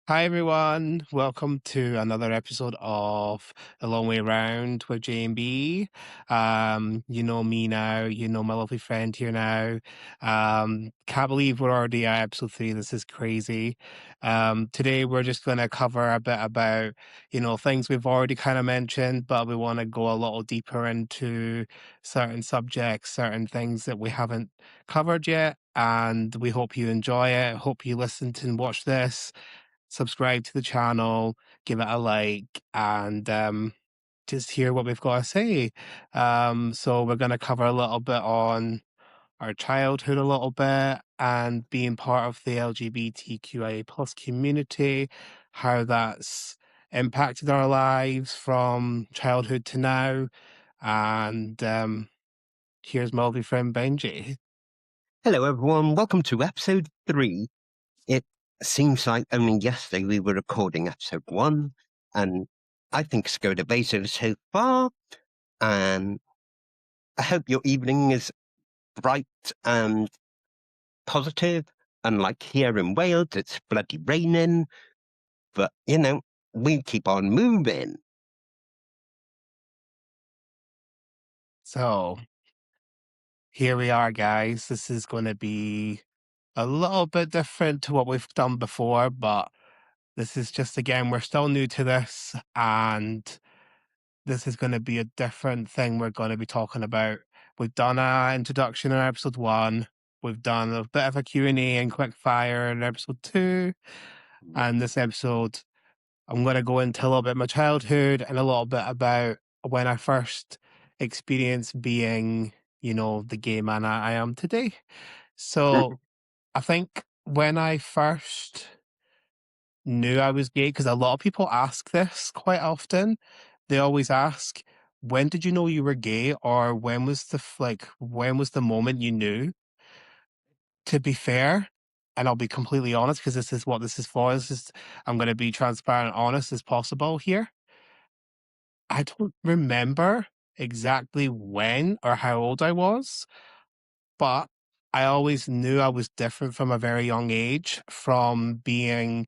Hi everyone, welcome to another episode of A Long Way Round with J and B. You know me now, you know my lovely friend here now. Can't believe we're already at episode 3. This is crazy. Today we're just going to cover a bit about, things we've already kind of mentioned, but we want to go a little deeper into certain subjects, certain things that we haven't covered yet. And we hope you enjoy it. Hope you listen to and watch this, subscribe to the channel, give it a like, and just hear what we've got to say. So we're going to cover a little bit on our childhood, a little bit, and being part of the LGBTQIA plus community, how that's impacted our lives from childhood to now. And here's my lovely friend Benji. Hello, everyone. Welcome to episode 3. It seems like only yesterday we were recording episode 1, and I think it's going amazing so far. And I hope your evening is bright and positive. Unlike here in Wales, it's bloody raining, but we keep on moving. So here we are, guys. This is going to be a little bit different to what we've done before, but this is just, again, we're still new to this, and this is going to be a different thing we're going to be talking about. We've done an introduction in episode 1. We've done a bit of a Q&A and quick fire in episode 2. And this episode, I'm going to go into a little bit of my childhood and a little bit about when I first experienced being, the gay man I am today. So I think when I first knew I was gay, because a lot of people ask this quite often. They always ask, "When did you know you were gay?" Or "When was when was the moment you knew?" To be fair, and I'll be completely honest, because this is what this is for. I'm gonna be transparent and honest as possible here. I don't remember exactly when or how old I was. But I always knew I was different from a very young age, from being,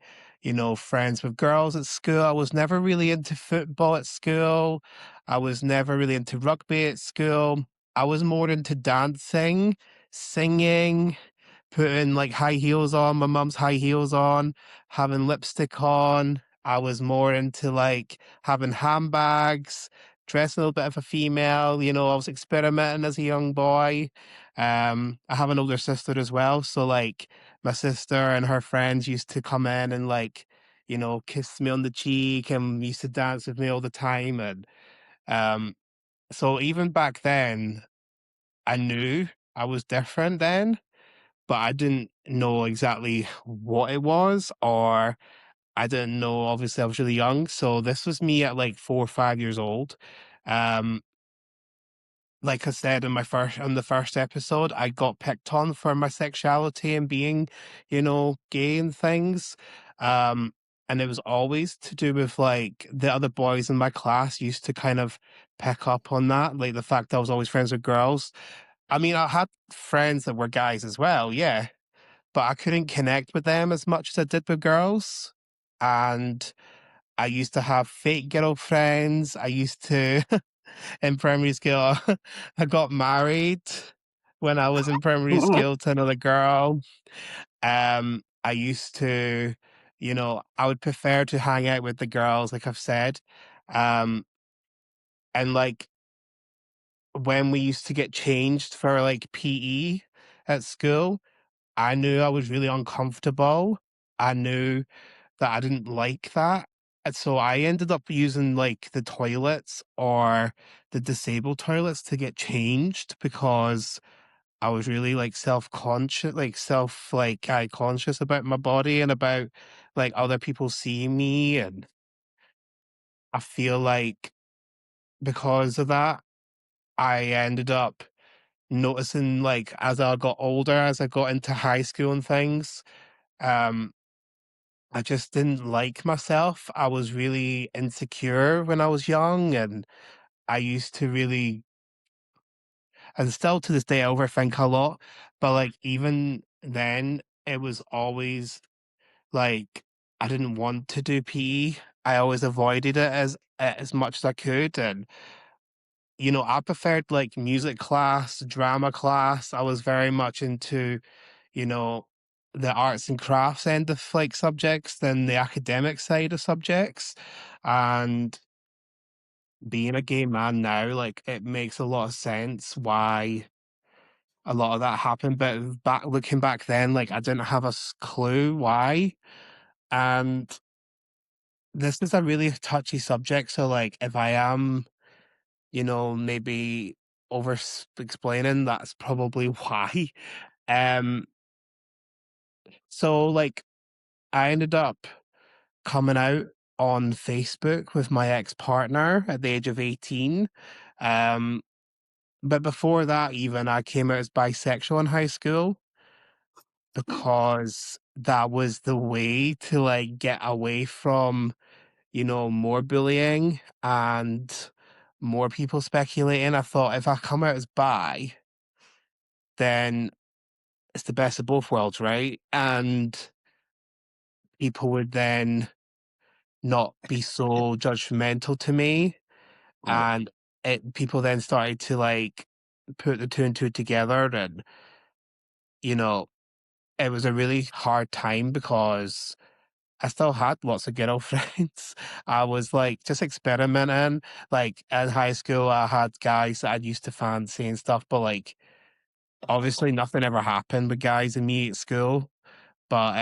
friends with girls at school. I was never really into football at school. I was never really into rugby at school. I was more into dancing, singing, putting like high heels on, my mum's high heels on, having lipstick on. I was more into like having handbags, dressing a little bit of a female. I was experimenting as a young boy. I have an older sister as well. So like my sister and her friends used to come in and like, kiss me on the cheek and used to dance with me all the time. And um, so even back then, I knew I was different then, but I didn't know exactly what it was, or I didn't know. Obviously, I was really young. So this was me at like 4 or 5 years old. Um, like I said on the first episode, I got picked on for my sexuality and being, gay and things. Um, and it was always to do with like the other boys in my class used to kind of pick up on that, like the fact that I was always friends with girls. I mean, I had friends that were guys as well, yeah, but I couldn't connect with them as much as I did with girls. And I used to have fake girlfriends. I used to in primary school, I got married when I was in primary school to another girl. I used to, I would prefer to hang out with the girls, like I've said. Um, and like when we used to get changed for like PE at school, I knew I was really uncomfortable. I knew that I didn't like that. And so I ended up using like the toilets or the disabled toilets to get changed, because I was really like self-conscious, eye conscious about my body and about like other people seeing me. And I feel like because of that, I ended up noticing, like, as I got older, as I got into high school and things, um, I just didn't like myself. I was really insecure when I was young, and I used to really, and still to this day, I overthink a lot. But like even then, it was always like I didn't want to do PE. I always avoided it as much as I could, and I preferred like music class, drama class. I was very much into, you know, the arts and crafts end of like subjects than the academic side of subjects. And being a gay man now, like it makes a lot of sense why a lot of that happened. But looking back then, like I didn't have a clue why. And this is a really touchy subject. So like if I am, maybe over explaining, that's probably why. Um, so like I ended up coming out on Facebook with my ex-partner at the age of 18. Um, but before that, even I came out as bisexual in high school because that was the way to like get away from, more bullying and more people speculating. I thought if I come out as bi, then it's the best of both worlds, right? And people would then not be so judgmental to me. Yeah. And people then started to like put the two and two together. And, you know, it was a really hard time because I still had lots of ghetto friends. I was like just experimenting. Like in high school, I had guys that I used to fancy and stuff, but like obviously nothing ever happened with guys in me at school. But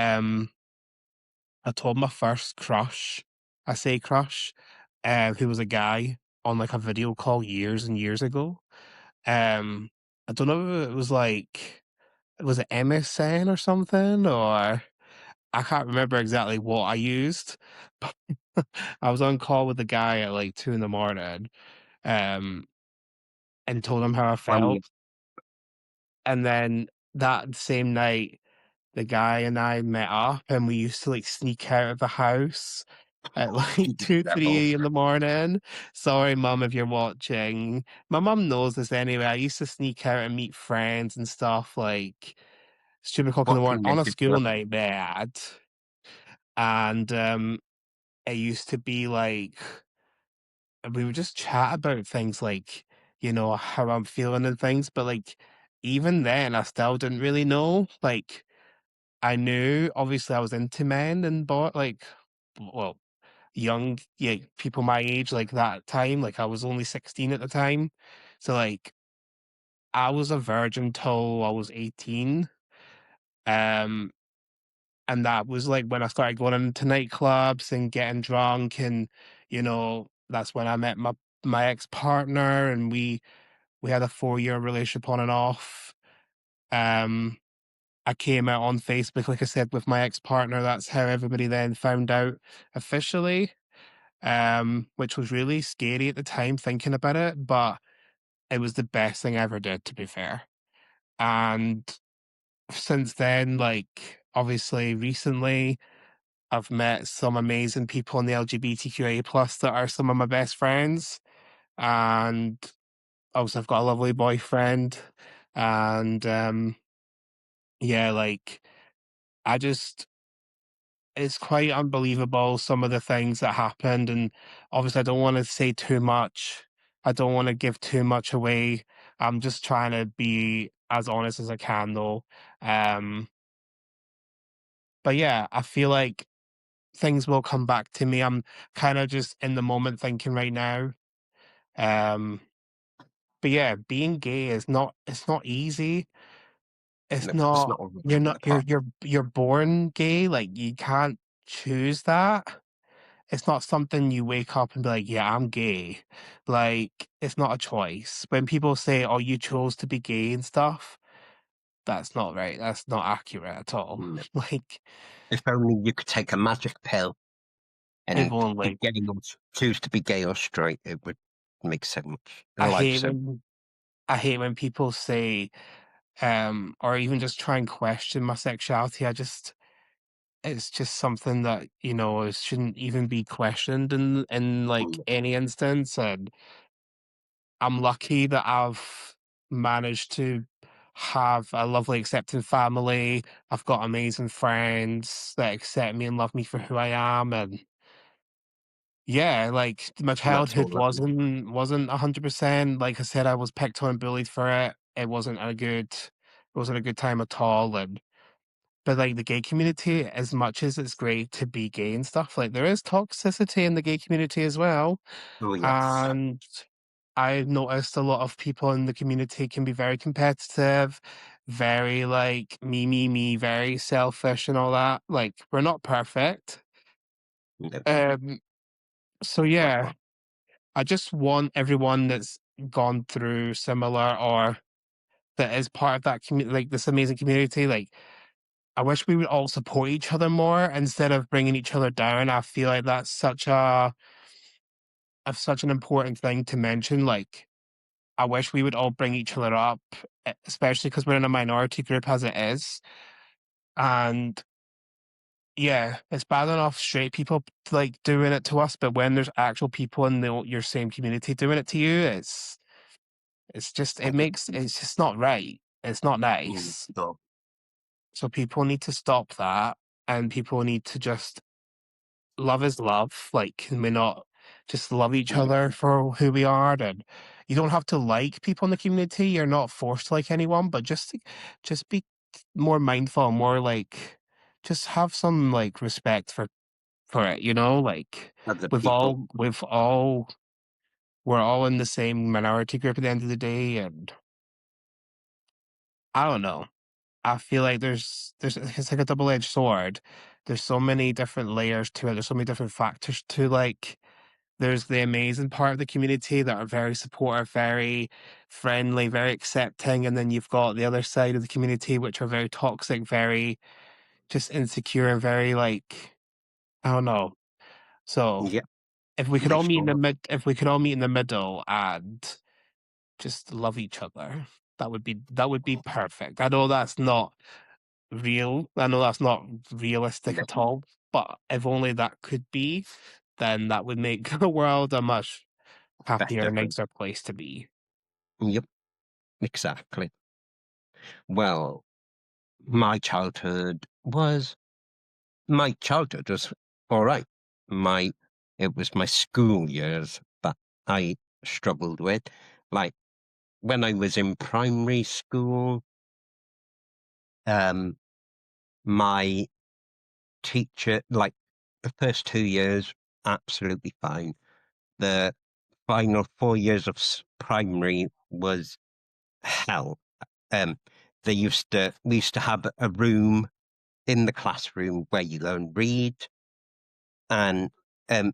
I told my first crush, I say crush, who was a guy on like a video call years and years ago. Um, I don't know if it was like, was it MSN or something, or I can't remember exactly what I used. But I was on call with the guy at like 2 in the morning, um, and told him how I When you felt. And then that same night, the guy and I met up and we used to like sneak out of the house at like keep 2, rebel. 3 in the morning. Sorry, mum, if you're watching. My mum knows this anyway. I used to sneak out and meet friends and stuff like stupid o'clock in the What morning on a teenagers school do? night bad. And it used to be like we would just chat about things like, how I'm feeling and things. But like even then I still didn't really know. Like I knew obviously I was into men and like well, young, yeah, people my age, like that time, like I was only 16 at the time. So like I was a virgin till I was 18. Um, and that was like when I started going into nightclubs and getting drunk, and that's when I met my ex-partner, and we had a 4-year relationship on and off. Um, I came out on Facebook, like I said, with my ex-partner. That's how everybody then found out officially, which was really scary at the time thinking about it, but it was the best thing I ever did, to be fair. And since then, like, obviously, recently, I've met some amazing people in the LGBTQIA plus that are some of my best friends. And also, I've got a lovely boyfriend. And yeah, like, I just it's quite unbelievable some of the things that happened, and obviously I don't wanna say too much. I don't wanna give too much away. I'm just trying to be as honest as I can though. Um, but yeah, I feel like things will come back to me. I'm kinda just in the moment thinking right now. Um, but yeah, being gay is not it's not easy. It's No, it's not not a walk you're in not the park. you're born gay, like, you can't choose that. It's not something you wake up and be like, "Yeah, I'm gay." Like, it's not a choice. When people say, "Oh, you chose to be gay and stuff," that's not right. That's not accurate at all. No. Like, If only you could take a magic pill if and be only. gay or choose to be gay or straight, it would make so much I life hate so. when I hate when people say, or even just try and question my sexuality. It's just something that, shouldn't even be questioned in like Mm, any instance. And I'm lucky that I've managed to have a lovely accepting family. I've got amazing friends that accept me and love me for who I am, and yeah, like, my That's all childhood lovely. wasn't 100%. Like I said, I was picked on and bullied for it. It wasn't a good time at all, and but, like, the gay community, as much as it's great to be gay and stuff, like, there is toxicity in the gay community as well, Oh, yes. and I've noticed a lot of people in the community can be very competitive, very, like, me, very selfish and all that. Like, we're not perfect. No. Um, so yeah, I just want everyone that's gone through similar or that is part of that community, like, this amazing community, like, I wish we would all support each other more instead of bringing each other down. I feel like that's such an important thing to mention, like, I wish we would all bring each other up, especially because 'cause we're in a minority group as it is, and yeah, it's bad enough straight people, like, doing it to us, but when there's actual people in your same community doing it to you, it's just it's just not right. It's not nice. No. So people need to stop that, and people need to just love is love. Like, can we not just love each Yeah. other for who we are? And you don't have to like people in the community. You're not forced to like anyone, but just be more mindful, more like just have some like respect for it. You know, like Other people. we're all in the same minority group at the end of the day, and I don't know. I feel like there's it's like a double-edged sword. There's so many different layers to it. There's so many different factors to like there's the amazing part of the community that are very supportive, very friendly, very accepting, and then you've got the other side of the community which are very toxic, very just insecure and very like I don't know. So Yeah. They sure. if we could all meet in the middle and just love each other, that would be perfect. I know that's not real. I know that's not realistic No. at all, but if only that could be, then that would make the world a much happier, Better. nicer place to be. Yep. Exactly. Well, my childhood was all right. My it was my school years that I struggled with. Like when I was in primary school, um, my teacher, like the first 2 years, absolutely fine. The final 4 years of primary was hell. Um, we used to have a room in the classroom where you go and read, and um,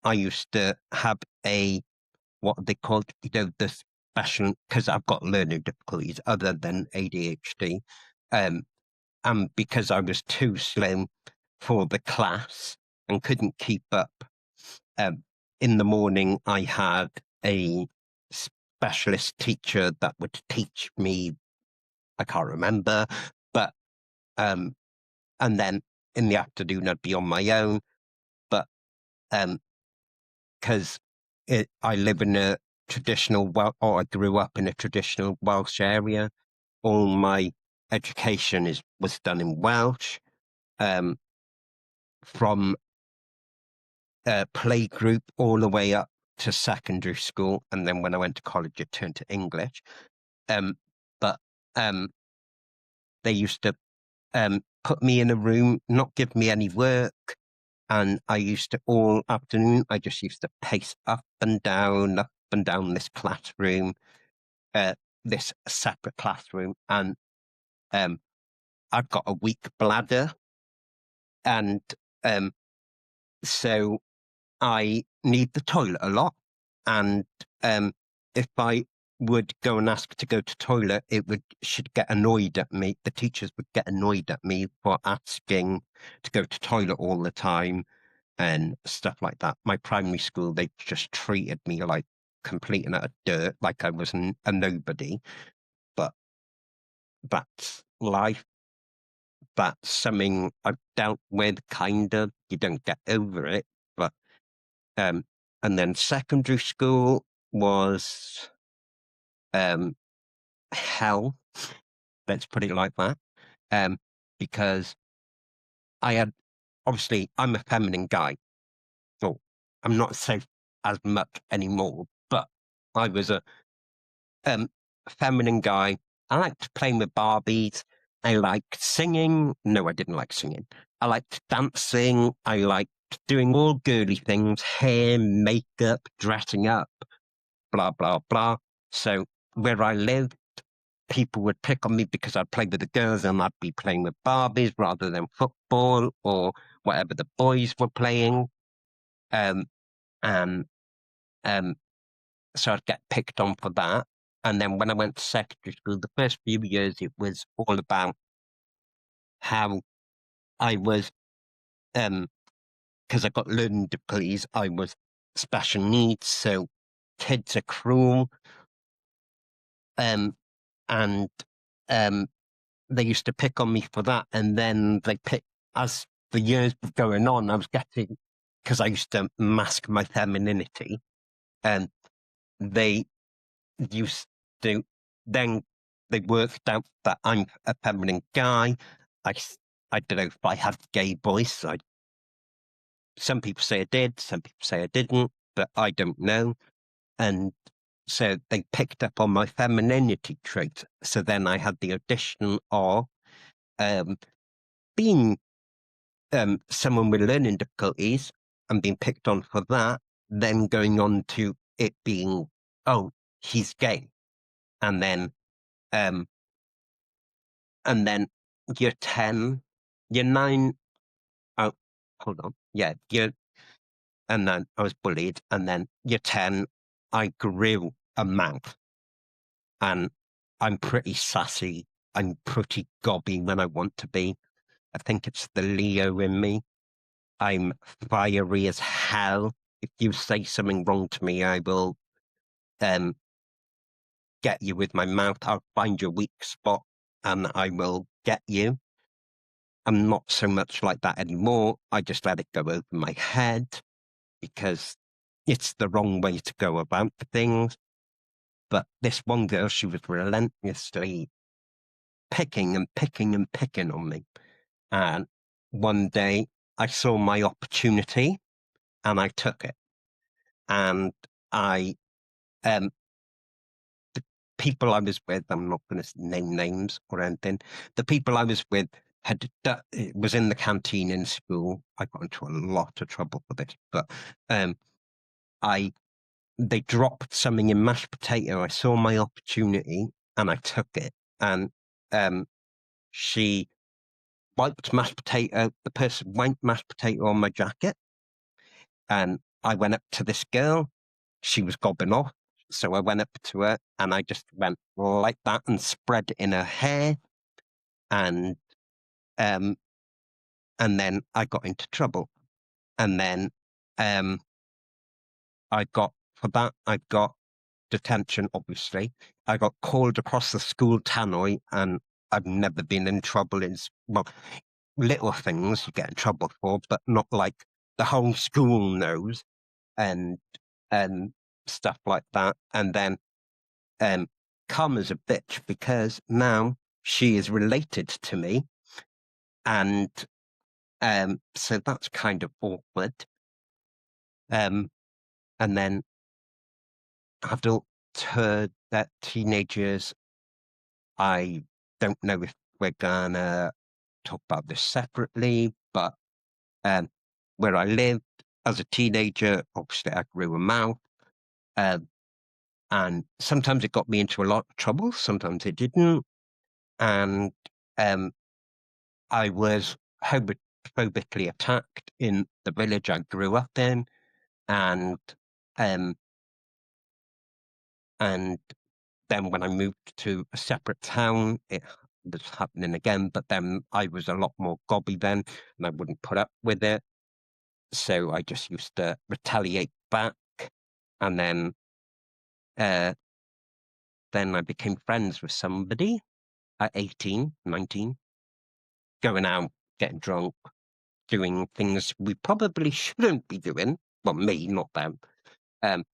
I used to have a what they called, the special, because I've got learning difficulties other than ADHD, um, and because I was too slim for the class and couldn't keep up. Um, in the morning, I had a specialist teacher that would teach me. I can't remember, but um, and then in the afternoon I'd be on my own. But because I live in a or I grew up in a traditional Welsh area, all my education was done in Welsh, um, from playgroup all the way up to secondary school, and then when I went to college, it turned to English. Um, but um, they used to put me in a room, not give me any work, and I used to all afternoon. I just used to pace up and down this classroom, this separate classroom, and um, I've got a weak bladder, and um, so I need the toilet a lot, and if I would go and ask to go to toilet, she'd get annoyed at me. The teachers would get annoyed at me for asking to go to toilet all the time and stuff like that. My primary school, they just treated me like complete and utter dirt, like I was a nobody. But that's life. That's something I've dealt with, kind of. You don't get over it, but Um, and then secondary school was hell. let's put it like that. Because I had, obviously, I'm a feminine guy. Well, I'm not so as much anymore, but I was a feminine guy. I liked playing with Barbies. I liked singing. No, I didn't like singing. I liked dancing. I liked doing all girly things, hair, makeup, dressing up, blah, blah, blah. So where I lived, people would pick on me because I'd play with the girls and I'd be playing with Barbies rather than football or whatever the boys were playing. Um, and so I'd get picked on for that. And then when I went to secondary school, the first few years, it was all about how I was, because I got learning difficulties, I was special needs, so kids are cruel. And they used to pick on me for that. And then as the years were going on, I was getting, because I used to mask my femininity, and they used to, then they worked out that I'm a feminine guy. I don't know if I had a gay voice. Some people say I did, some people say I didn't, but I don't know. And so they picked up on my femininity trait. So then I had the audition of being someone with learning difficulties and being picked on for that, then going on to it being, oh, he's gay. And then um, year 10, year 9, oh, hold on. Yeah, and then I was bullied. And then year 10, I grew a mouth. And I'm pretty sassy. I'm pretty gobby when I want to be. I think it's the Leo in me. I'm fiery as hell. If you say something wrong to me, I will get you with my mouth. I'll find your weak spot and I will get you. I'm not so much like that anymore. I just let it go over my head because it's the wrong way to go about things. But this one girl, she was relentlessly picking and picking and picking on me. And one day I saw my opportunity and I took it. And the people I was with, I'm not going to name names or anything, the people I was with it was in the canteen in school. I got into a lot of trouble for this, but they dropped something in mashed potato. I saw my opportunity and I took it. And she wiped mashed potato. The person wiped mashed potato on my jacket. And I went up to this girl. She was gobbing off. So I went up to her and I just went like that and spread it in her hair. And then I got into trouble. And then for that, I got detention, obviously. I got called across the school tannoy, and I've never been in trouble well, little things you get in trouble for, but not like the whole school knows and stuff like that. And then Karma's a bitch because now she is related to me. And so that's kind of awkward. And then adulthood, that teenagers, I don't know if we're gonna talk about this separately, but where I lived as a teenager, obviously I grew a mouth. And sometimes it got me into a lot of trouble, sometimes it didn't. And I was homophobically attacked in the village I grew up in. And then when I moved to a separate town, it was happening again, but then I was a lot more gobby then, and I wouldn't put up with it. So I just used to retaliate back. And then I became friends with somebody at 18, 19, going out, getting drunk, doing things we probably shouldn't be doing. Well, me, not them. And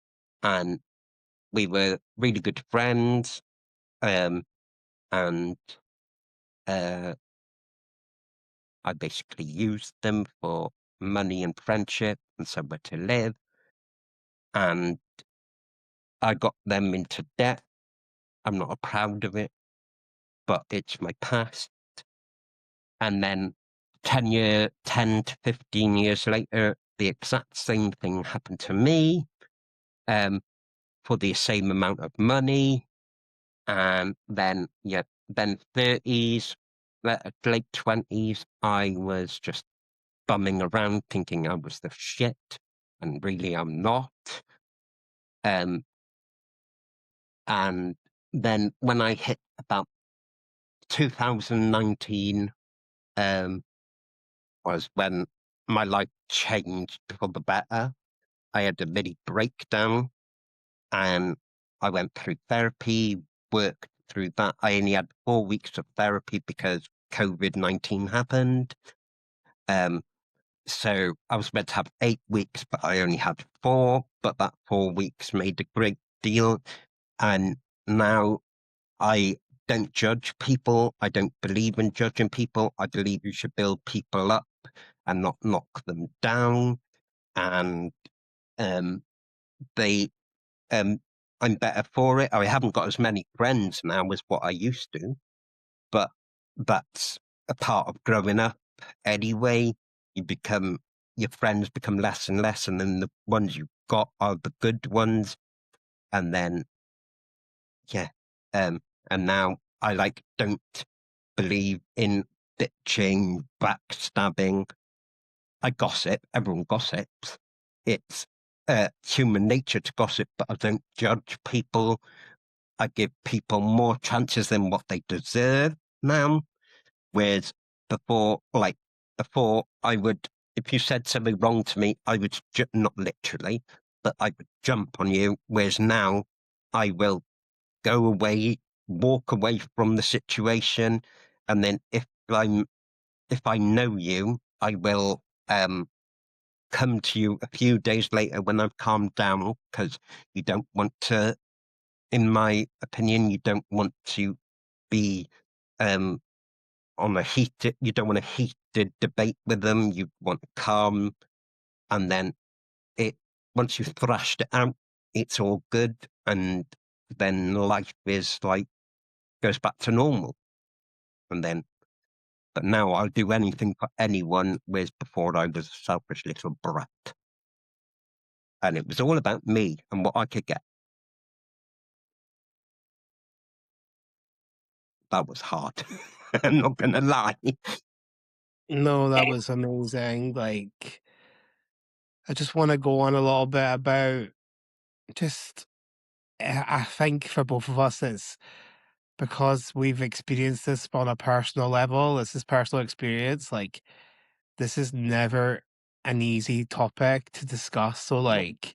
we were really good friends. And Uh, I basically used them for money and friendship and somewhere to live, and I got them into debt. I'm not proud of it, but it's my past. And then 10 to 15 years later, the exact same thing happened to me, um, for the same amount of money. And then, yeah, then 30s, late 20s, I was just bumming around thinking I was the shit, and really I'm not. Um, and then when I hit about 2019, was when my life changed for the better. I had a mini breakdown, and I went through therapy, worked through that. I only had 4 weeks of therapy because COVID-19 happened. Um, so I was meant to have 8 weeks, but I only had 4. But that 4 weeks made a great deal. And now I don't judge people. I don't believe in judging people. I believe you should build people up and not knock them down. And um, they, I'm better for it. I haven't got as many friends now as what I used to, but that's a part of growing up anyway. Your friends become less and less, and then the ones you've got are the good ones. And then, yeah, and now I don't believe in bitching, backstabbing. I gossip. Everyone gossips. It's human nature to gossip, but I don't judge people. I give people more chances than what they deserve now. Whereas before, before I would, if you said something wrong to me, I would not literally, but I would jump on you. Whereas now, I will go away, walk away from the situation, and then if I know you, I will come to you a few days later when I've calmed down, because you don't want to, in my opinion, you don't want to be um you don't want a heated debate with them. You want calm, and then it once you've thrashed it out, it's all good, and then life is goes back to normal. And then, but now I'll do anything for anyone, whereas before I was a selfish little brat, and it was all about me and what I could get. That was hard. I'm not gonna lie. No, that was amazing. Like, I just want to go on a little bit about just, I think for both of us, it's because we've experienced this on a personal level. This is personal experience. Like, this is never an easy topic to discuss. So, No, like,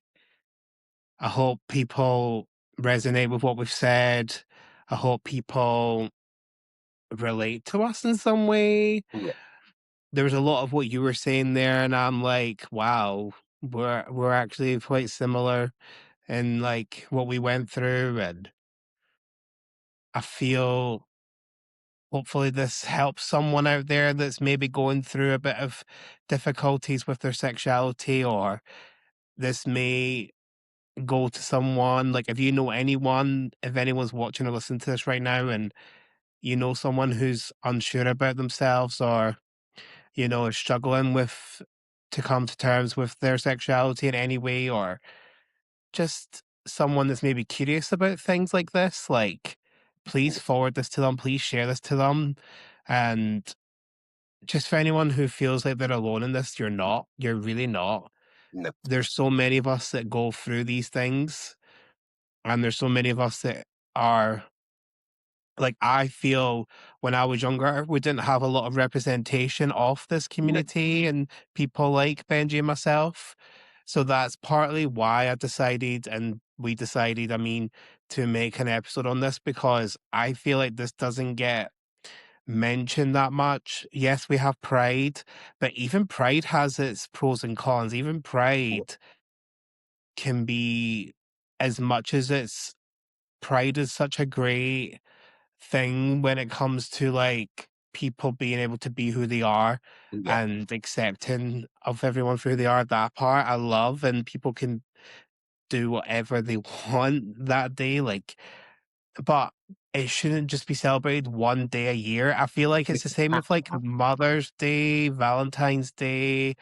I hope people resonate with what we've said. I hope people relate to us in some way. yeah, There was a lot of what you were saying there, and I'm like, wow, we're actually quite similar in like what we went through, and I feel hopefully this helps someone out there that's maybe going through a bit of difficulties with their sexuality, or this may go to someone like if you know anyone, if anyone's watching or listening to this right now, and you know someone who's unsure about themselves or is struggling with to come to terms with their sexuality in any way, or just someone that's maybe curious about things like this, like, please forward this to them, please share this to them. And just for anyone who feels like they're alone in this, you're not. You're really not. no, There's so many of us that go through these things, and there's so many of us that are like, I feel when I was younger, we didn't have a lot of representation of this no, community and people like Benji and myself. So that's partly why I decided, and we decided, I mean, to make an episode on this, because I feel like this doesn't get mentioned that much. Yes, we have Pride, but even Pride has its pros and cons. Even no, Pride can be, as much as Pride is such a great thing when it comes to like people being able to be who they are Yeah, and accepting of everyone for who they are, that part I love, and people can do whatever they want that day, like, but it shouldn't just be celebrated one day a year. I feel like it's it the same can't with like have- Mother's Day, Valentine's Day,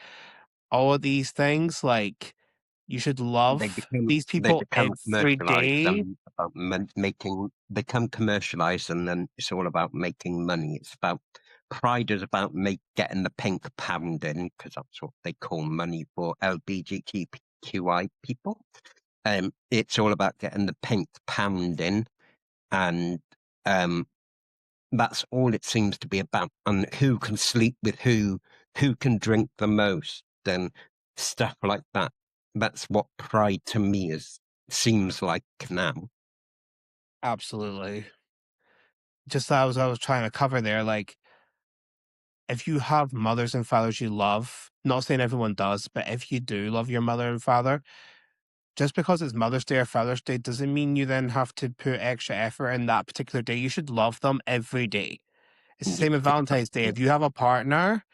all of these things. Like, you should love these they people become every commercialized day. and about making become commercialized, and then it's all about making money. It's about pride is about getting the pink pound in, because that's what they call money for LGBTQI people. It's all about getting the pink pound in, and um, that's all it seems to be about. And who can sleep with who can drink the most, and stuff like that. That's what pride to me is seems like now. Absolutely. Just as I was trying to cover there, like, if you have mothers and fathers you love, not saying everyone does, but if you do love your mother and father, just because it's Mother's Day or Father's Day doesn't mean you then have to put extra effort in that particular day. You should love them every day. It's the Yeah, same with Valentine's Day. exactly. If you have a partner,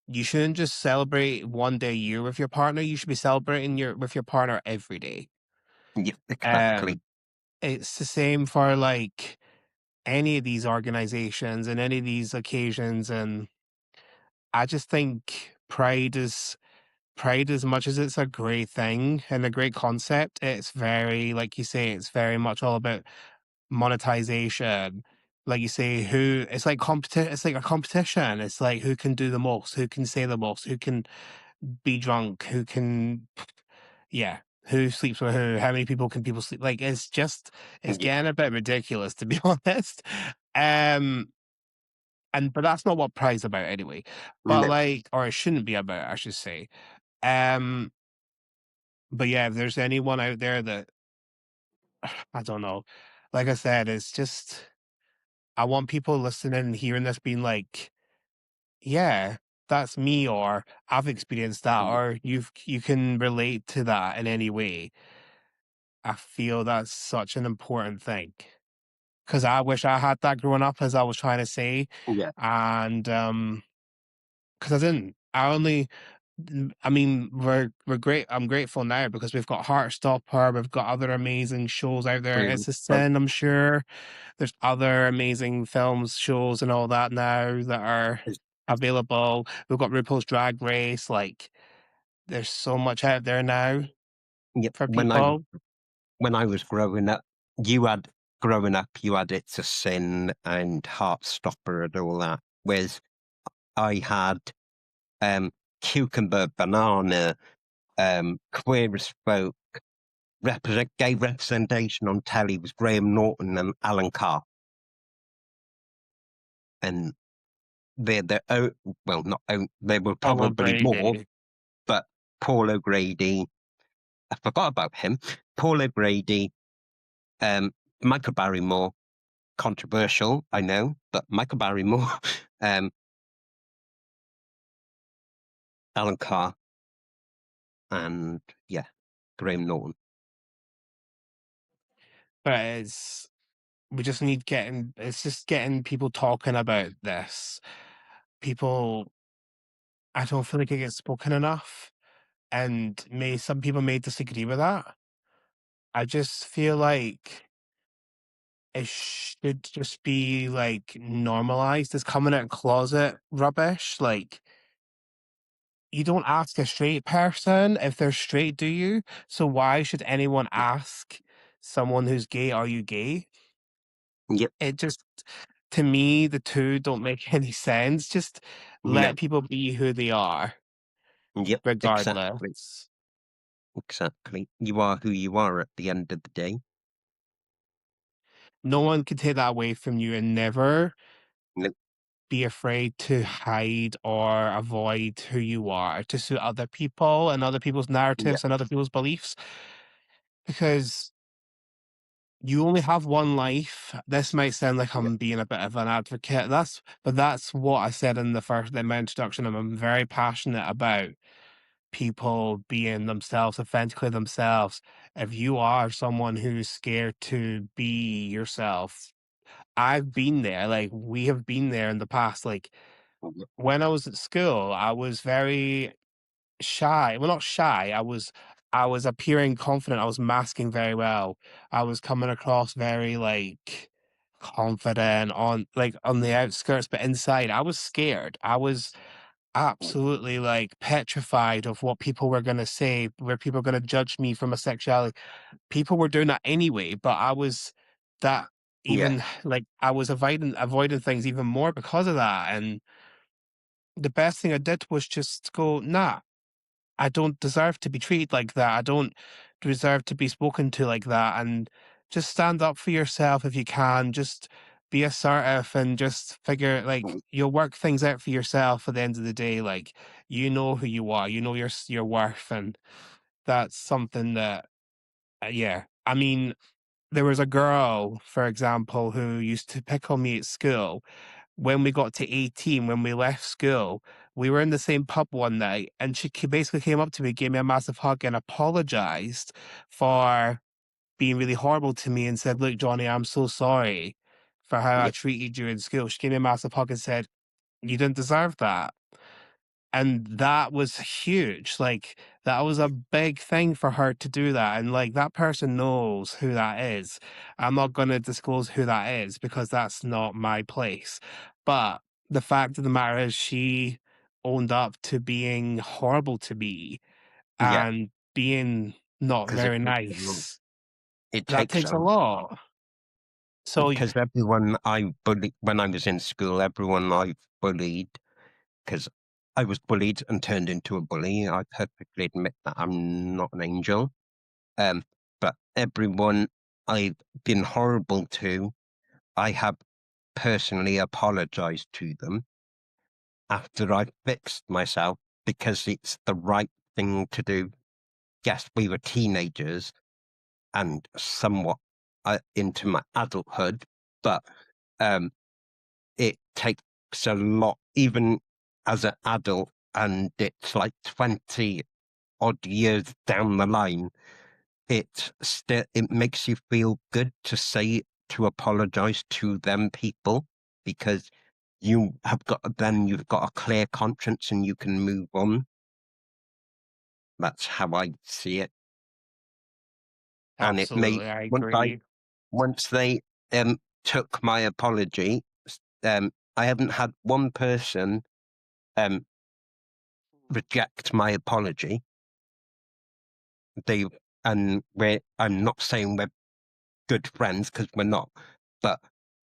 you shouldn't just celebrate one day a year with your partner. You should be celebrating with your partner every day. Yeah, exactly. Um, it's the same for like any of these organizations and any of these occasions, and I just think pride, as much as it's a great thing and a great concept, it's very, like you say, it's very much all about monetization. Like you say, who it's like it's like a competition. It's like who can do the most, who can say the most, who can be drunk, who can, yeah, who sleeps with who, how many people can people sleep? Like, it's Yeah, getting a bit ridiculous, to be honest. Um, but that's not what pride's about anyway. But no, like, or it shouldn't be about, I should say. Um, but yeah, if there's anyone out there that I don't know, like I said, it's just I want people listening and hearing this being like, yeah, that's me, or I've experienced that, yeah, or you can relate to that in any way. I feel that's such an important thing because I wish I had that growing up, as I was trying to say, yeah, and because I didn't. I mean, we're great. I'm grateful now because we've got Heartstopper, we've got other amazing shows out there. really. It's a But Sin, I'm sure. There's other amazing films, shows, and all that now that are it's- available. We've got RuPaul's Drag Race. Like, there's so much out there now yeah, for people. when I was growing up, you had you had It's a Sin and Heartstopper and all that. Whereas I had Cucumber, Banana, Queer as Folk, gay representation on telly was Graham Norton and Alan Carr. And they're well, not there were Paul probably more, O'Grady. but Paul O'Grady, I forgot about him. Paul O'Grady, um, Michael Barrymore, controversial, I know, but Michael Barrymore, um, Alan Carr, and yeah, Graham Norton. But we just need getting, it's just getting people talking about this. People, I don't feel like it gets spoken enough. And some people may disagree with that. I just feel like it should just be like normalized as coming out closet rubbish. Like, you don't ask a straight person if they're straight, do you? So why should anyone ask someone who's gay, are you gay? Yep, It just, to me, the two don't make any sense. Just no, let people be who they are, yep, exactly, regardless. exactly. You are who you are at the end of the day. No one can take that away from you, and never No, be afraid to hide or avoid who you are to suit other people and other people's yeah, narratives and other people's beliefs, because you only have one life. This might sound like yeah, I'm being a bit of an advocate. That's what I said in my introduction. I'm very passionate about people being themselves, authentically themselves. If you are someone who's scared to be yourself, I've been there, like, we have been there in the past, like, Yeah. when I was at school, I was very shy. Well, not shy, I was appearing confident, I was masking very well. I was coming across very, like, confident on the outskirts, but inside, I was scared. I was absolutely, like, petrified of what people were gonna say, where people were gonna judge me for my sexuality. People were doing that anyway, but I was that Yeah. even like, I was avoiding things even more because of that, and the best thing I did was just go, "Nah, I don't deserve to be treated like that. I don't deserve to be spoken to like that." And just stand up for yourself if you can. Just be assertive and just figure like Mm. you'll work things out for yourself at the end of the day. Like you know who you are, you know your worth, and that's something that yeah. I mean, there was a girl, for example, who used to pick on me at school. When we got to 18, when we left school, we were in the same pub one night, and basically came up to me, gave me a massive hug, and apologized for being really horrible to me and said, "Look, Johnny, I'm so sorry for how I Yeah. treated you in school." She gave me a massive hug and said, "You didn't deserve that." And that was huge, like, that was a big thing for her to do that, and, like, that person knows who that is. I'm not gonna disclose who that is because that's not my place, but the fact of the matter is she owned up to being horrible to me Yeah. and being not 'Cause it very takes a lot. nice. It That takes takes a a lot. lot. So y 'Cause everyone I bullied when I was in school, everyone I've bullied, 'cause I was bullied and turned into a bully. I perfectly admit that I'm not an angel. Um, but everyone I've been horrible to, I have personally apologized to them after I fixed myself because it's the right thing to do. Yes, we were teenagers and somewhat into my adulthood, but um, it takes a lot, even as an adult, and it's like 20 odd years down the line. It makes you feel good to say to apologize to them people because you've got a clear conscience and you can move on. That's how I see it. And it made absolutely, I agree. once they took my apology, I haven't had one person um reject my apology. They and we're I'm not saying we're good friends because we're not, but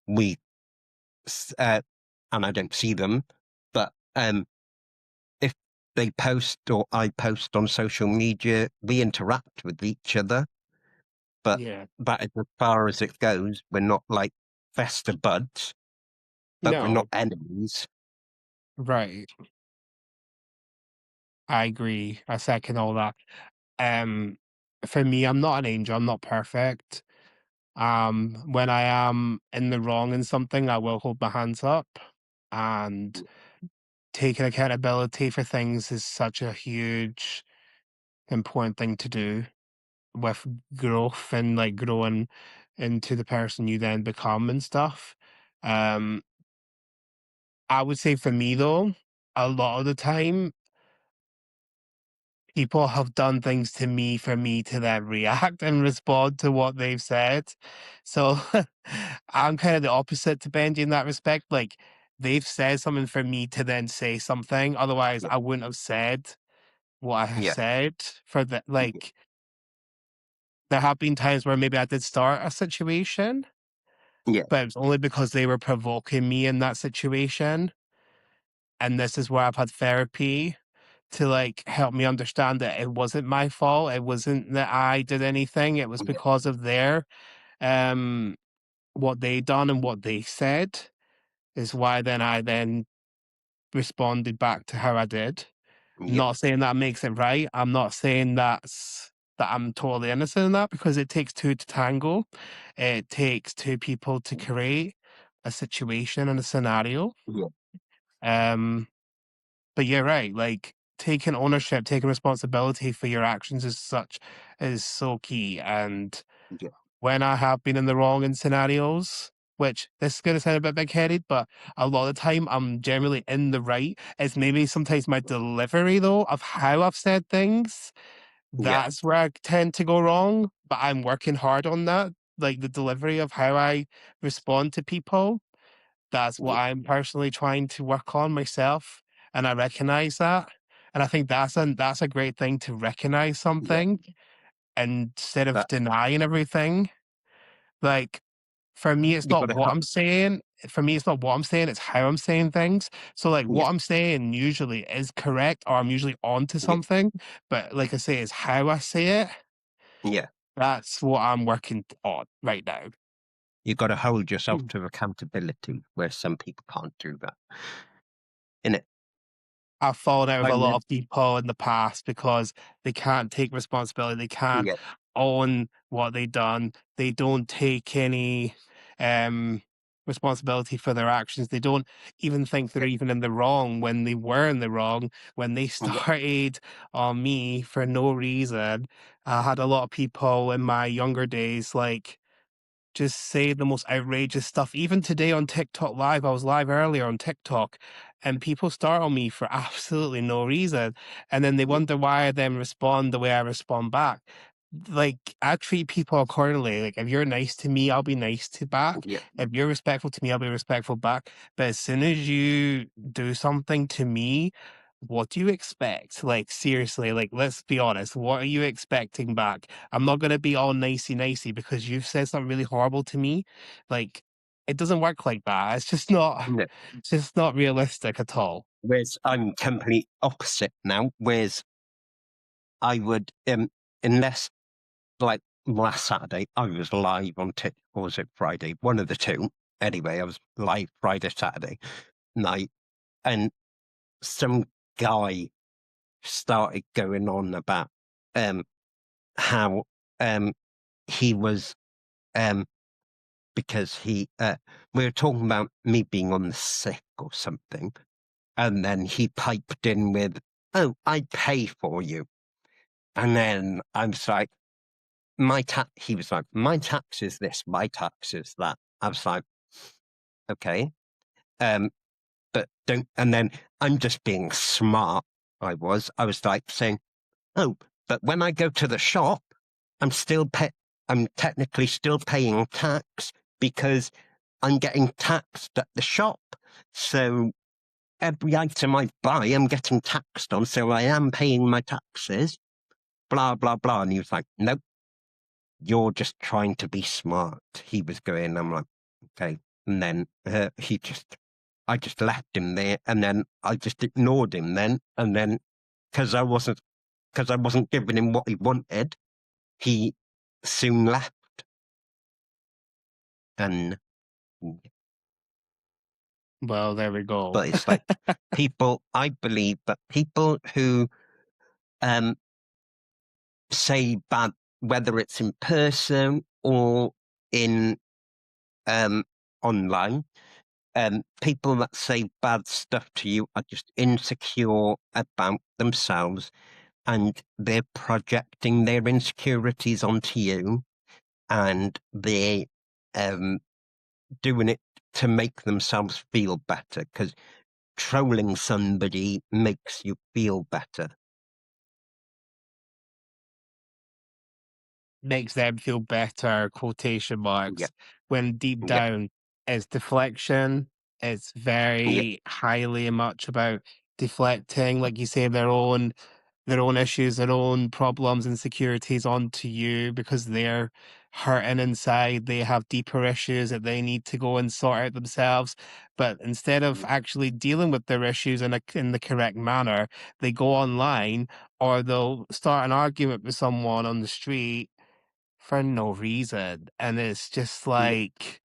we uh, and I don't see them, but if they post or I post on social media, we interact with each other, but Yeah. that is as far as it goes. We're not like fester buds, but we're not No, enemies. right. I agree. I second all that. Um, for me, I'm not an angel, I'm not perfect. When I am in the wrong in something, I will hold my hands up, and taking accountability for things is such a huge, important thing to do with growth and like growing into the person you then become and stuff. Um, I would say for me though, a lot of the time people have done things to me for me to then react and respond to what they've said. So I'm kind of the opposite to Benji in that respect. Like they've said something for me to then say something. Otherwise, Yeah, I wouldn't have said what I have yeah, said for the yeah, like there have been times where maybe I did start a situation, yeah, but it was only because they were provoking me in that situation. And this is where I've had therapy to like help me understand that it wasn't my fault. It wasn't that I did anything. It was yeah, because of their um what they done and what they said is why then I then responded back to how I did. yeah, Not saying that makes it right. I'm not saying that I'm totally innocent in that because it takes two to tango. It takes two people to create a situation and a scenario. yeah, Um But you're right, like, taking ownership, taking responsibility for your actions is so key, and yeah, when I have been in the wrong in scenarios, which this is gonna sound a bit big-headed, but a lot of the time I'm generally in the right. It's maybe sometimes my delivery though of how I've said things, yeah, that's where I tend to go wrong, but I'm working hard on that, like the delivery of how I respond to people. That's what yeah, I'm personally trying to work on myself, and I recognize that. And I think that's a great thing to recognize yeah. something instead of That denying everything. Like, for me, it's you got not to what have. I'm saying. For me, it's not what I'm saying, it's how I'm saying things. So, like, Yeah, what I'm saying usually is correct, or I'm usually onto yeah, something. But like I say, it's how I say it. yeah. That's what I'm working on right now. You got to hold yourself Mm. to accountability, where some people can't do that. In it, I've fallen out with I a lot would. of people in the past because they can't take responsibility. They can't Yeah, own what they done. They don't take any um, responsibility for their actions. They don't even think they're yeah, even in the wrong when they were in the wrong. When they yeah, started on me for no reason, I had a lot of people in my younger days like just say the most outrageous stuff. Even today on TikTok Live, I was live earlier on TikTok, and people start on me for absolutely no reason. And then they yeah, wonder why I then respond the way I respond back. Like, I treat people accordingly. Like, if you're nice to me, I'll be nice to back. yeah, If you're respectful to me, I'll be respectful back. But as soon as you do something to me, what do you expect? Like, seriously, like, let's be honest. What are you expecting back? I'm not gonna be all nicey nicey because you've said something really horrible to me. Like, it doesn't work like that. yeah. It's just not realistic at all. Whereas I'm complete opposite now. Whereas I would, unless like last Saturday, I was live on TikTok, or was it Friday? One of the two. Anyway, I was live Friday, Saturday night, and some guy started going on about um how um he was um because he we were talking about me being on the sick or something, and then he piped in with, "Oh, I pay for you," and then I was like, "My tax." He was like, "My tax is this, my tax is that." I was like, "Okay, um, but don't." And then I'm just being smart. I was like saying, "Oh, but when I go to the shop, I'm still pay. I'm technically still paying tax because I'm getting taxed at the shop. So every item I buy, I'm getting taxed on. So I am paying my taxes, blah, blah, blah." And he was like, "Nope, you're just trying to be smart." He was going, I'm like, okay. And then I just left him there, and then I just ignored him then. And then, because I wasn't giving him what he wanted, he soon left. And, Well, there we go. but it's like people, I believe that people who, um, say bad, whether it's in person or in um, online, people that say bad stuff to you are just insecure about themselves, and they're projecting their insecurities onto you, and they're um, doing it to make themselves feel better, because trolling somebody makes you feel better. Makes them feel better, quotation Yeah, marks, when deep yeah, down it's deflection. It's yeah, very highly much about deflecting, like you say, their own issues, their own problems, insecurities onto you because they're hurting inside. They have deeper issues that they need to go and sort out themselves. But instead of actually dealing with their issues in the correct manner, they go online or they'll start an argument with someone on the street for no reason. And it's just yeah, like,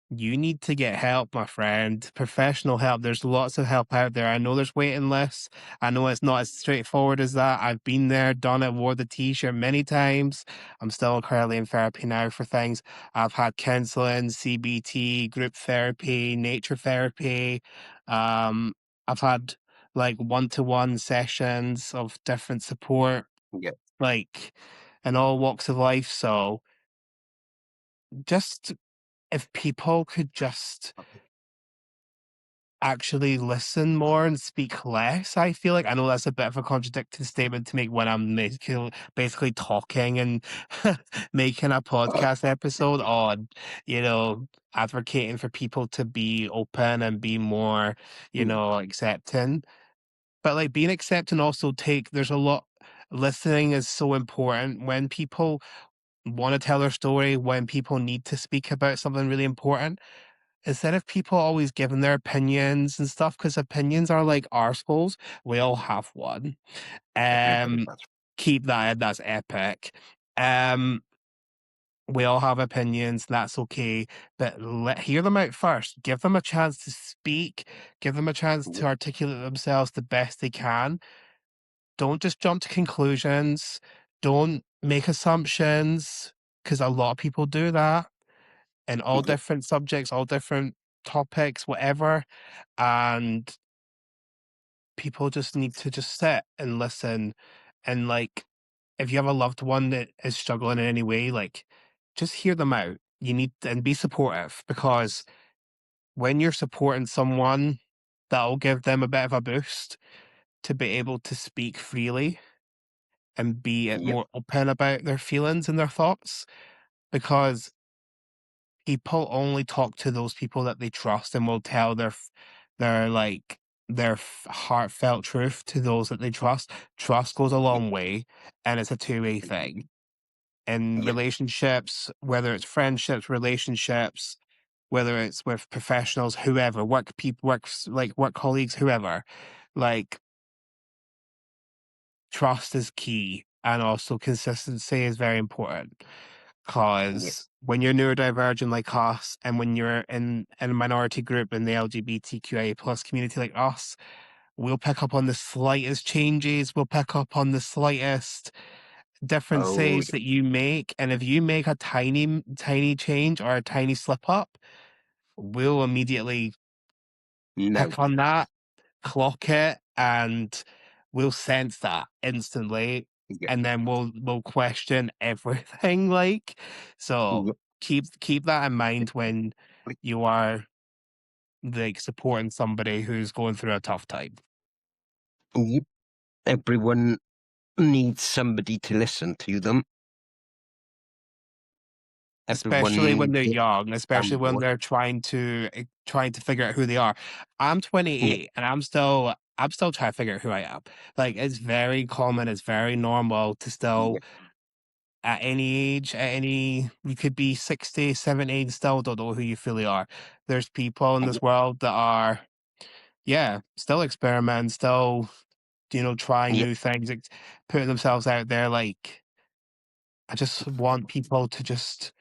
you need to get help, my friend. Professional help. There's lots of help out there. I know there's waiting lists. I know it's not as straightforward as that. I've been there, done it, wore the t-shirt many times. I'm still currently in therapy now for things. I've had counseling, CBT, group therapy, nature therapy. Um, I've had like one-to-one sessions of different support, yeah, like in all walks of life. So just if people could just actually listen more and speak less, I feel like. I know that's a bit of a contradicting statement to make when I'm basically talking and making a podcast episode on, you know, advocating for people to be open and be more, Yeah. accepting. But like being accepting also there's a lot listening is so important when people want to tell their story, when people need to speak about something really important instead of people always giving their opinions and stuff, because opinions are like arseholes, we all have one. Everybody Um, does. keep that in, that's epic. Um, we all have opinions, that's okay, but hear them out first. Give them a chance to speak, give them a chance Yeah. to articulate themselves the best they can. Don't just jump to conclusions. Don't make assumptions, because a lot of people do that in all Yeah. different subjects, all different topics, whatever. And people just need to just sit and listen. And like, if you have a loved one that is struggling in any way, like, just hear them out. You need and be supportive because when you're supporting someone, that'll give them a bit of a boost to be able to speak freely and be Yeah. more open about their feelings and their thoughts because people only talk to those people that they trust and will tell their like heartfelt truth to those that they trust. Trust goes a Yeah. long way, and it's a two-way thing. In Yeah. relationships, whether it's friendships, relationships, whether it's with professionals, whoever, work colleagues, whoever, like trust is key, and also consistency is very important. Yeah. Because when you're neurodivergent like us, and when you're in a minority group in the LGBTQIA plus community like us, we'll pick up on the slightest changes. We'll pick up on the slightest Oh, differences yeah. that you make. And if you make a tiny change or a tiny slip up, we'll immediately No. pick on that, clock it, and we'll sense that instantly, Yeah. and then we'll question everything, like, so Yeah. keep that in mind when you are, like, supporting somebody who's going through a tough time, Yeah. Everyone needs somebody to listen to them. especially when Everyone they're gets young, especially on when board. they're trying to figure out who they are. I'm Yeah. 28, and I'm still trying to figure out who I am. Like, it's very common, it's very normal to still Yeah. at any age, you could be 60, 70, and still don't know who you fully are. There's people in Yeah. this world that are, yeah, still experimenting, still, trying Yeah. new things, putting themselves out there. Like, I just want people to just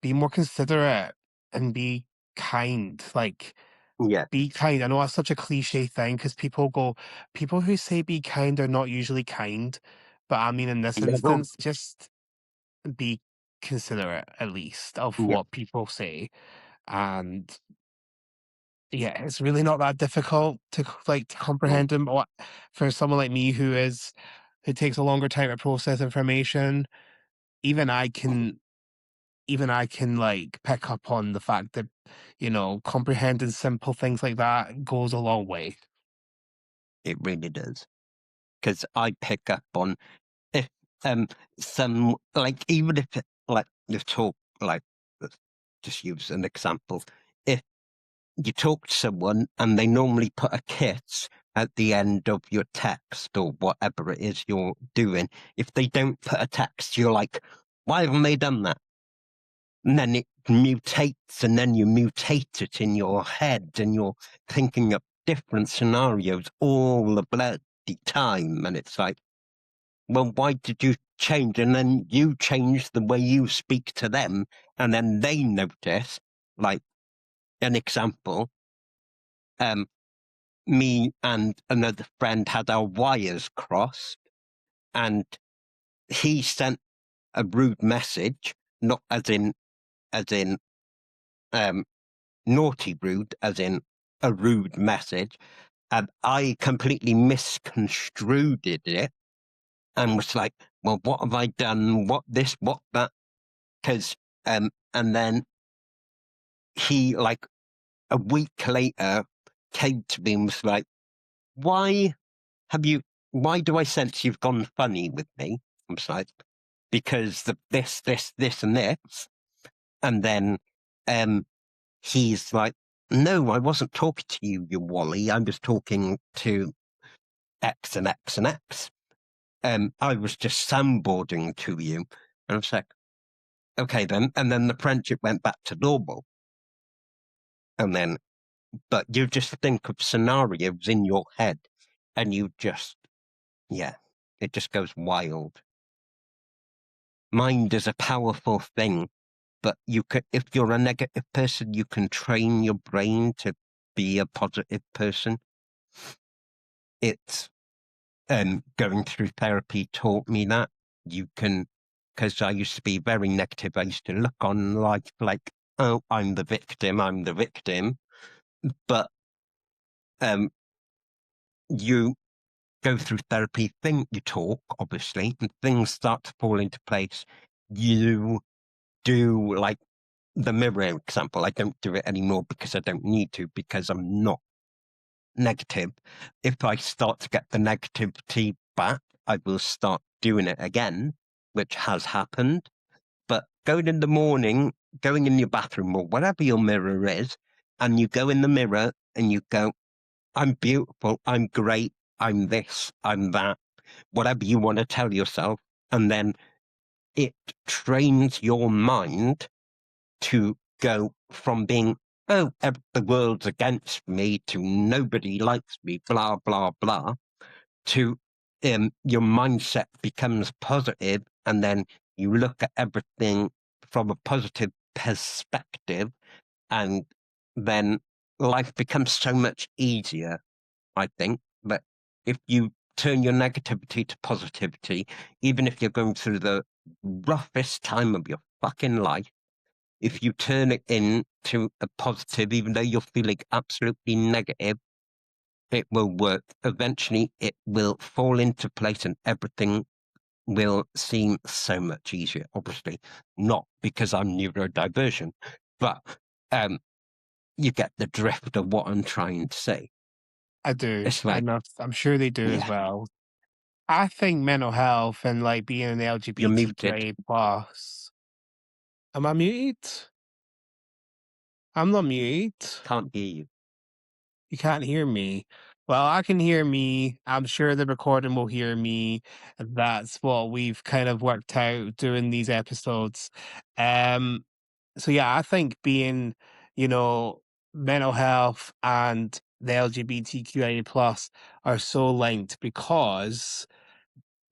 be more considerate and be kind. Like, Yeah. be kind. I know that's such a cliche thing because people who say be kind are not usually kind. But I mean, in this Yeah. instance, just be considerate at least of Yeah. what people say. And yeah, it's really not that difficult to Mm. comprehend them. Or for someone like me who takes a longer time to process information, even I can even I can like pick up on the fact that, comprehending simple things like that goes a long way. It really does. Because I pick up on if some, like, even if it, like, you talk, like, let's just use an example. If you talk to someone and they normally put a kiss at the end of your text or whatever it is you're doing, if they don't put a text, you're like, why haven't they done that? And then it mutates, and then you mutate it in your head, and you're thinking of different scenarios all the bloody time. And it's like, well, why did you change? And then you change the way you speak to them, and then they notice. Like, an example, um, me and another friend had our wires crossed, and he sent a rude message, not as in um naughty rude, as in a rude message, and I completely misconstrued it and was like, well, what have I done? What this? What that? Because and then he, like, a week later came to me and was like, why why do I sense you've gone funny with me? I was like, because the this, and this. And then he's like, no, I wasn't talking to you, you Wally. I was talking to X and X and X. I was just soundboarding to you. And I was like, okay then. And then the friendship went back to normal. And then, but you just think of scenarios in your head and you just, yeah, it just goes wild. Mind is a powerful thing, but you could, if you're a negative person, you can train your brain to be a positive person. It's going through therapy taught me that you can, because I used to be very negative. I used to look on life like, oh, I'm the victim. But you go through therapy, think, you talk, obviously, and things start to fall into place. You do, like the mirror example. I don't do it anymore because I don't need to, because I'm not negative. If I start to get the negativity back, I will start doing it again, which has happened. But going in the morning, going in your bathroom or whatever your mirror is, and you go in the mirror and you go, I'm beautiful, I'm great, I'm this, I'm that, whatever you want to tell yourself. And then it trains your mind to go from being, oh, the world's against me, to nobody likes me, blah, blah, blah, to your mindset becomes positive, and then you look at everything from a positive perspective, and then life becomes so much easier, I think. But if you turn your negativity to positivity, even if you're going through the roughest time of your fucking life, if you turn it into a positive, even though you're feeling absolutely negative, it will work. Eventually, it will fall into place and everything will seem so much easier. Obviously, not because I'm neurodivergent, but you get the drift of what I'm trying to say. I do. It's like, I'm sure they do as yeah, well. I think mental health and like being an you're muted. LGBTQIA plus. Am I muted? I'm not muted. Can't hear you. You can't hear me. Well, I can hear me. I'm sure the recording will hear me. That's what we've kind of worked out doing these episodes. Um, so yeah, I think being, you know, mental health and the LGBTQIA plus are so linked because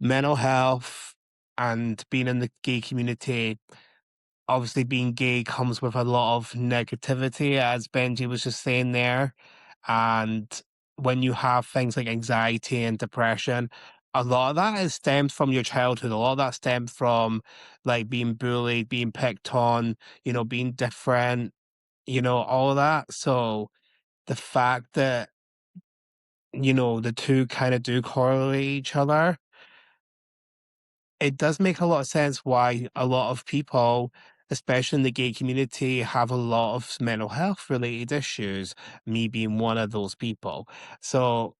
mental health and being in the gay community, obviously being gay comes with a lot of negativity, as Benji was just saying there. And when you have things like anxiety and depression, a lot of that is stemmed from your childhood. A lot of that stemmed from like being bullied, being picked on, being different, all of that. So the fact that, the two kind of do correlate each other, it does make a lot of sense why a lot of people, especially in the gay community, have a lot of mental health related issues, me being one of those people. So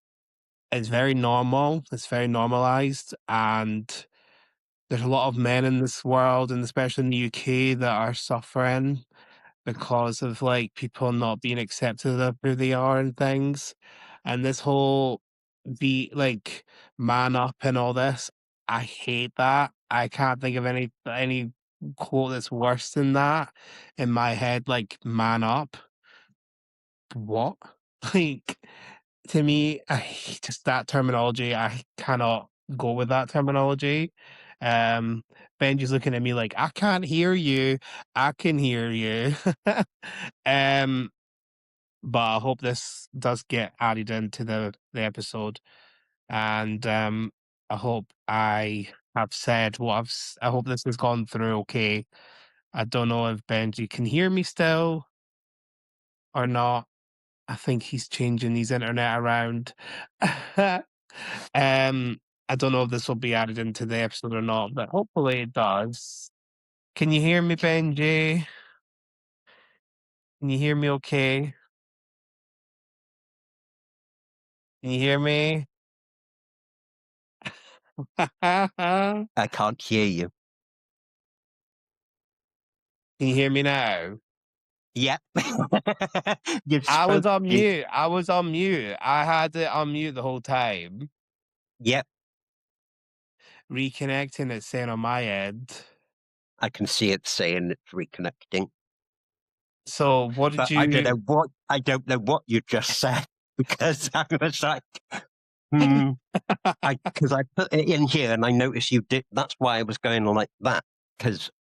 it's very normal, it's very normalized, and there's a lot of men in this world, and especially in the UK, that are suffering because of like people not being accepted of who they are and things. And this whole be like man up and all this, I hate that. I can't think of any quote that's worse than that in my head. Like man up, what? Like to me, I hate just that terminology. I cannot go with that terminology. Um, Benji's looking at me like I can't hear you. I can hear you. um, but I hope this does get added into the episode, and I hope I have said what I hope this has gone through okay. I don't know if Benji can hear me still or not. I think he's changing his internet around. I don't know if this will be added into the episode or not, but hopefully it does. Can you hear me, Benji? Can you hear me okay? Can you hear me? Can I can't hear you. you hear me now? Yep. You I was spoke. on mute. I was on mute. I had it on mute the whole time. Yep, Reconnecting, it's saying on my end. I can see it saying it's reconnecting. So what did But you I don't know what you just said because I was like, hmm. Because I put it in here and I noticed you did. That's why I was going like that because